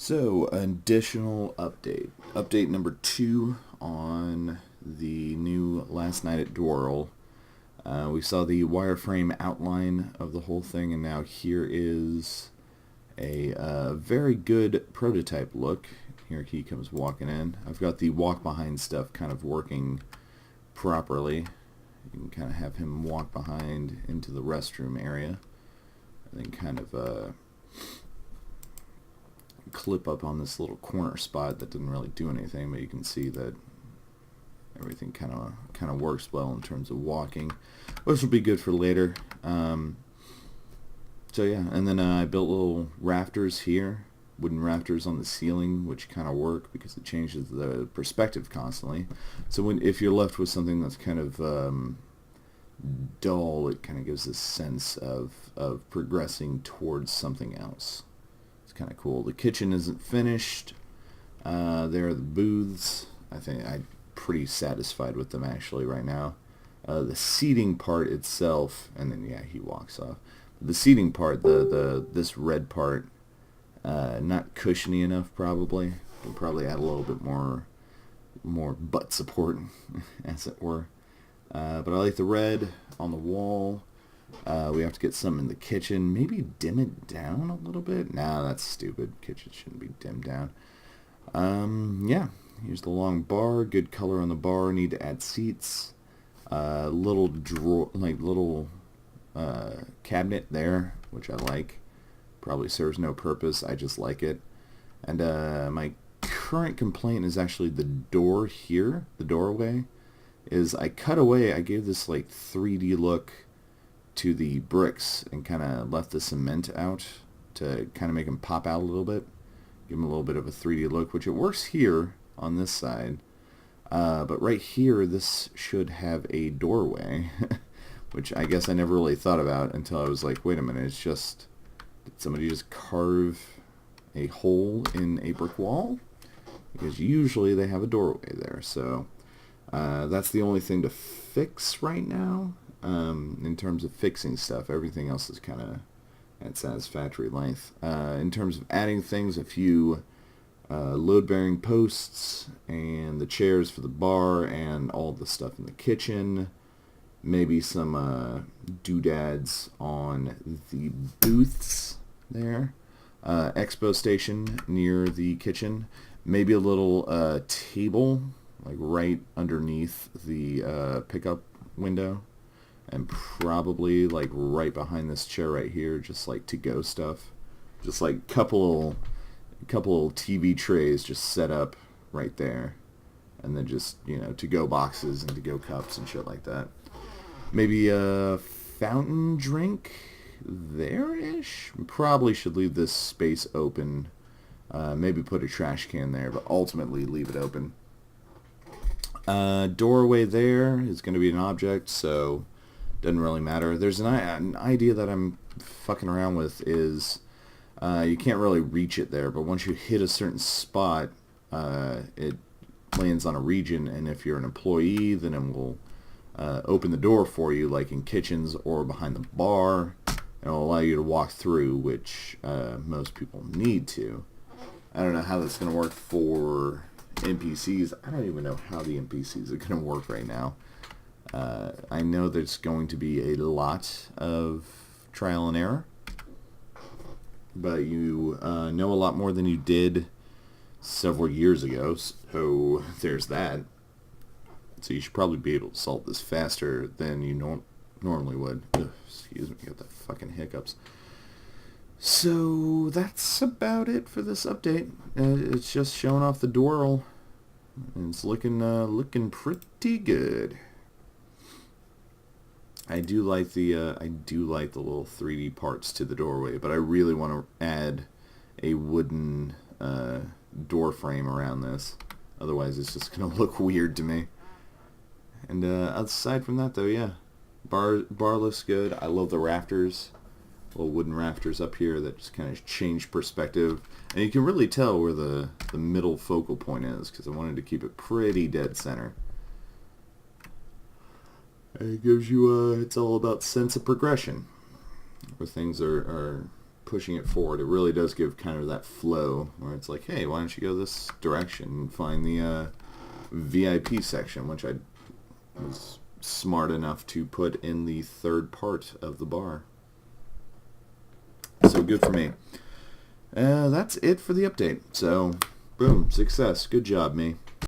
So, additional update. Update number 2 on the new Last Night at Dwerl. We saw the wireframe outline of the whole thing, and now here is a very good prototype look. Here he comes walking in. I've got the walk behind stuff kind of working properly. You can kind of have him walk behind into the restroom area, and then kind of clip up on this little corner spot that didn't really do anything, but you can see that everything kind of works well in terms of walking, which will be good for later. So yeah, and then I built little rafters here, wooden rafters on the ceiling, which kind of work because it changes the perspective constantly. So if you're left with something that's kind of dull, it kind of gives this sense of progressing towards something else. It's kind of cool. The kitchen isn't finished. There are the booths. I think I'm pretty satisfied with them actually right now. The seating part itself, and then yeah, he walks off. The seating part, this red part, not cushiony enough probably. We'll probably add a little bit more butt support, as it were. But I like the red on the wall. We have to get some in the kitchen. Maybe dim it down a little bit. Nah, that's stupid. Kitchen shouldn't be dimmed down. Yeah. Here's the long bar. Good color on the bar. Need to add seats. Little drawer, little cabinet there, which I like. Probably serves no purpose. I just like it. And my current complaint is actually the door here, the doorway, is I cut away. I gave this like 3D look to the bricks and kind of left the cement out to kind of make them pop out a little bit, give them a little bit of a 3D look, which it works here on this side, but right here this should have a doorway, which I guess I never really thought about until I was like, wait a minute, it's just, did somebody just carve a hole in a brick wall? Because usually they have a doorway there. So that's the only thing to fix right now. In terms of fixing stuff, everything else is kind of at satisfactory length. In terms of adding things, a few load-bearing posts and the chairs for the bar and all the stuff in the kitchen. Maybe some doodads on the booths there. Expo station near the kitchen. Maybe a little table like right underneath the pickup window. And probably like right behind this chair right here, just like to-go stuff. Just like couple TV trays just set up right there. And then just, to-go boxes and to-go cups and shit like that. Maybe a fountain drink there-ish. Probably should leave this space open. Maybe put a trash can there, but ultimately leave it open. Doorway there is going to be an object, so doesn't really matter. There's an idea that I'm fucking around with is you can't really reach it there, but once you hit a certain spot, it lands on a region, and if you're an employee, then it will open the door for you, like in kitchens or behind the bar, and it'll allow you to walk through, which most people need to. I don't know how that's going to work for NPCs. I don't even know how the NPCs are going to work right now. I know there's going to be a lot of trial and error, but you know a lot more than you did several years ago, so there's that. So you should probably be able to solve this faster than you normally would. Ugh, excuse me, got the fucking hiccups. So that's about it for this update. It's just showing off the Dwerl. It's looking pretty good. I do like the little 3D parts to the doorway, but I really want to add a wooden door frame around this. Otherwise, it's just gonna look weird to me. And aside from that, though, yeah, bar looks good. I love the rafters, little wooden rafters up here that just kind of change perspective, and you can really tell where the middle focal point is because I wanted to keep it pretty dead center. It gives you it's all about sense of progression, where things are pushing it forward. It really does give kind of that flow where it's like, hey, why don't you go this direction and find the VIP section, which I was smart enough to put in the third part of the bar. So good for me. That's it for the update. So, boom, success. Good job, me.